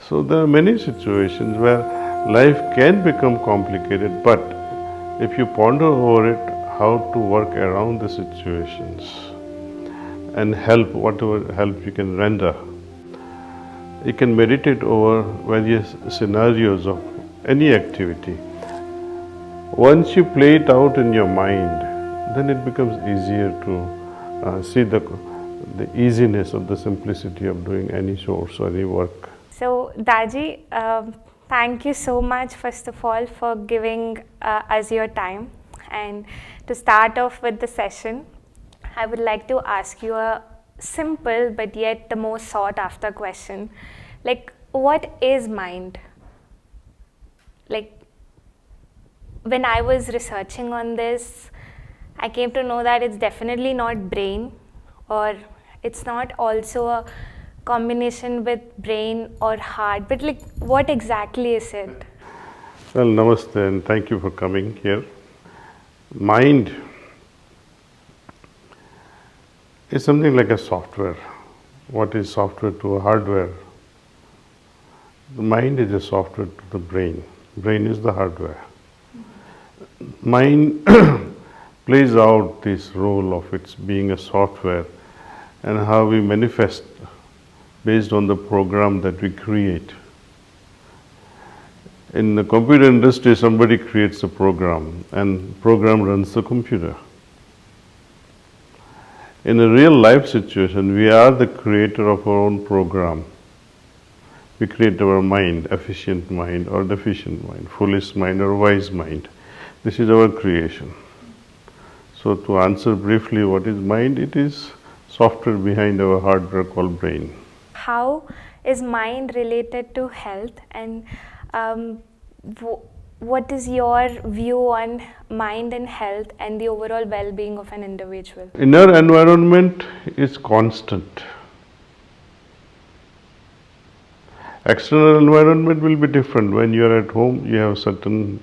So there are many situations where life can become complicated, but if you ponder over it, how to work around the situations and help whatever help you can render. You can meditate over various scenarios of any activity. Once you play it out in your mind, then it becomes easier to see the easiness of the simplicity of doing any source or any work. So, Daji, thank you so much, first of all, for giving us your time. And to start off with the session, I would like to ask you a simple but yet the most sought after question. Like, what is mind? Like, when I was researching on this, I came to know that it's definitely not brain, or it's not also a combination with brain or heart, but like what exactly is it? Well, namaste and thank you for coming here. Mind is something like a software. What is software to a hardware? The mind is a software to the brain. Brain is the hardware. Mind plays out this role of its being a software and how we manifest based on the program that we create. In the computer industry, somebody creates a program and program runs the computer. In a real life situation, we are the creator of our own program. We create our mind, efficient mind or deficient mind, foolish mind or wise mind. This is our creation. So to answer briefly what is mind, it is software behind our hardware called brain. How is mind related to health, and what is your view on mind and health and the overall well-being of an individual? Inner environment is constant. External environment will be different. When you are at home, you have certain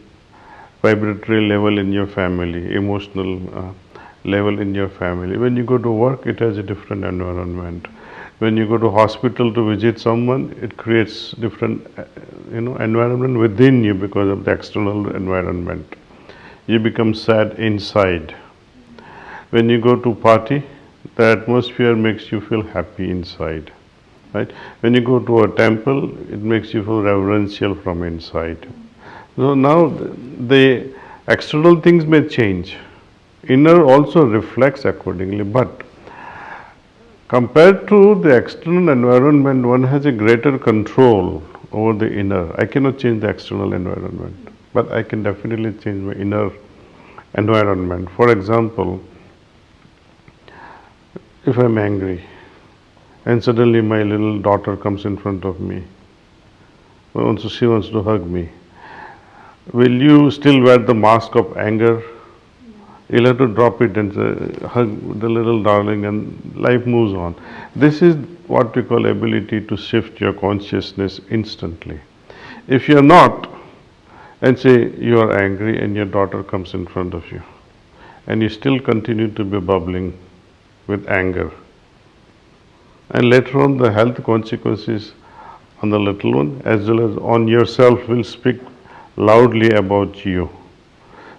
vibratory level in your family, emotional level in your family. When you go to work, it has a different environment. When you go to hospital to visit someone, it creates different environment within you because of the external environment. You become sad inside. When you go to party, the atmosphere makes you feel happy inside. Right? When you go to a temple, it makes you feel reverential from inside. So now the external things may change. Inner also reflects accordingly, but compared to the external environment, one has a greater control over the inner. I cannot change the external environment, but I can definitely change my inner environment. For example, if I'm angry and suddenly my little daughter comes in front of me, she wants to hug me, will you still wear the mask of anger? You'll have to drop it and hug the little darling, and life moves on. This is what we call ability to shift your consciousness instantly. If you're not, and say you are angry and your daughter comes in front of you, and you still continue to be bubbling with anger, and later on the health consequences on the little one as well as on yourself will speak loudly about you.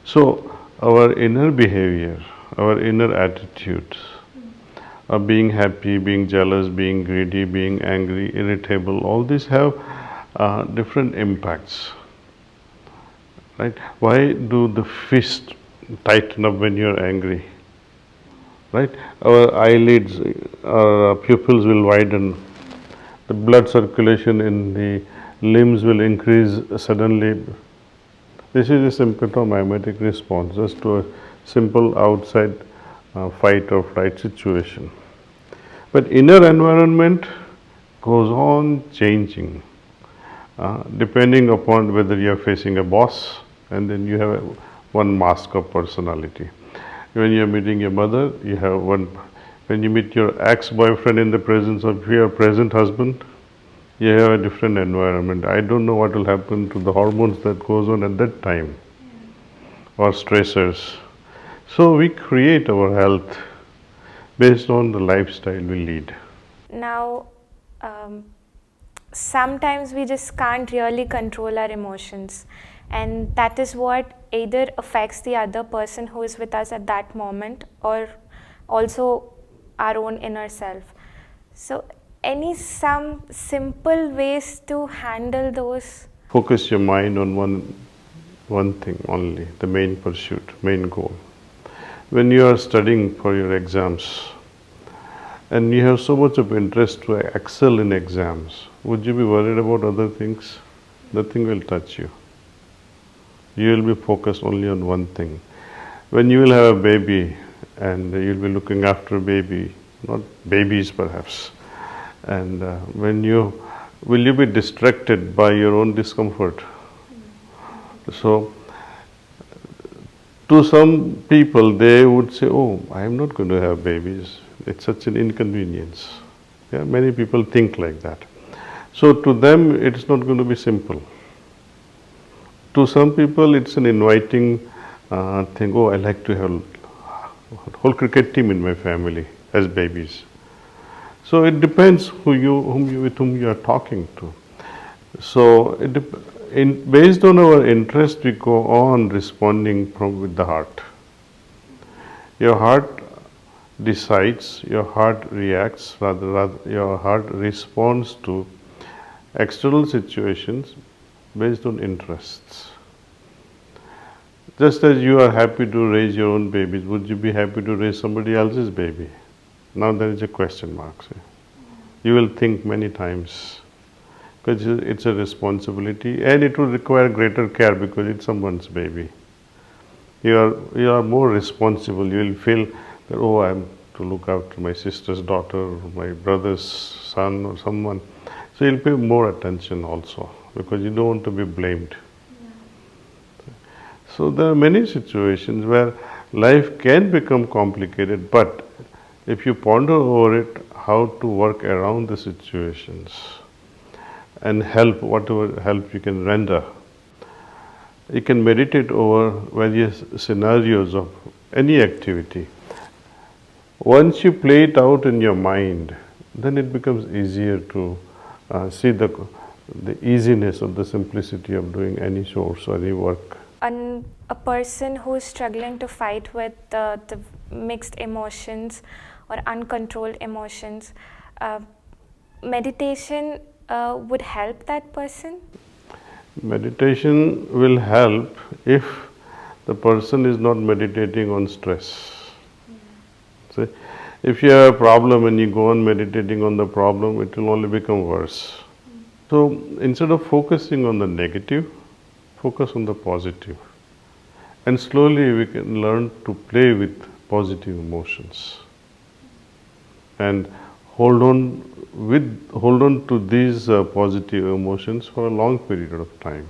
So our inner behavior, our inner attitudes of being happy, being jealous, being greedy, being angry, irritable, all these have different impacts. Right? Why do the fist tighten up when you're angry? Right? Our eyelids, our pupils will widen. The blood circulation in the limbs will increase suddenly. This is a symptom mimetic response just to a simple outside fight or flight situation. But inner environment goes on changing depending upon whether you are facing a boss and then you have one mask of personality. When you are meeting your mother, you have one. When you meet your ex-boyfriend in the presence of your present husband, you have a different environment. I don't know what will happen to the hormones that goes on at that time or stressors. So we create our health based on the lifestyle we lead. Now, sometimes we just can't really control our emotions, and that is what either affects the other person who is with us at that moment, or also our own inner self. So some simple ways to handle those? Focus your mind on one thing only, the main pursuit, main goal. When you are studying for your exams and you have so much of interest to excel in exams, would you be worried about other things? Nothing will touch you. You will be focused only on one thing. When you will have a baby and you'll be looking after a baby, not babies perhaps, and will you be distracted by your own discomfort? So, to some people, they would say, "Oh, I am not going to have babies. It's such an inconvenience." Yeah, many people think like that. So, to them, it's not going to be simple. To some people, it's an inviting thing. Oh, I like to have a whole cricket team in my family as babies. So it depends with whom you are talking to. So based on our interest, we go on responding with the heart. Your heart decides, your heart reacts, rather your heart responds to external situations based on interests. Just as you are happy to raise your own babies, would you be happy to raise somebody else's baby? Now there is a question mark. See? You will think many times because it's a responsibility and it will require greater care because it's someone's baby. You are more responsible. You will feel that, oh, I am to look after my sister's daughter or my brother's son or someone. So you'll pay more attention also because you don't want to be blamed. So there are many situations where life can become complicated, but if you ponder over it, how to work around the situations and help, whatever help you can render, you can meditate over various scenarios of any activity. Once you play it out in your mind, then it becomes easier to see the easiness of the simplicity of doing any source or any work. A person who is struggling to fight with the mixed emotions or uncontrolled emotions, meditation would help that person? Meditation will help if the person is not meditating on stress. See, if you have a problem and you go on meditating on the problem, it will only become worse. So instead of focusing on the negative, focus on the positive. And slowly we can learn to play with positive emotions. And hold on to these positive emotions for a long period of time.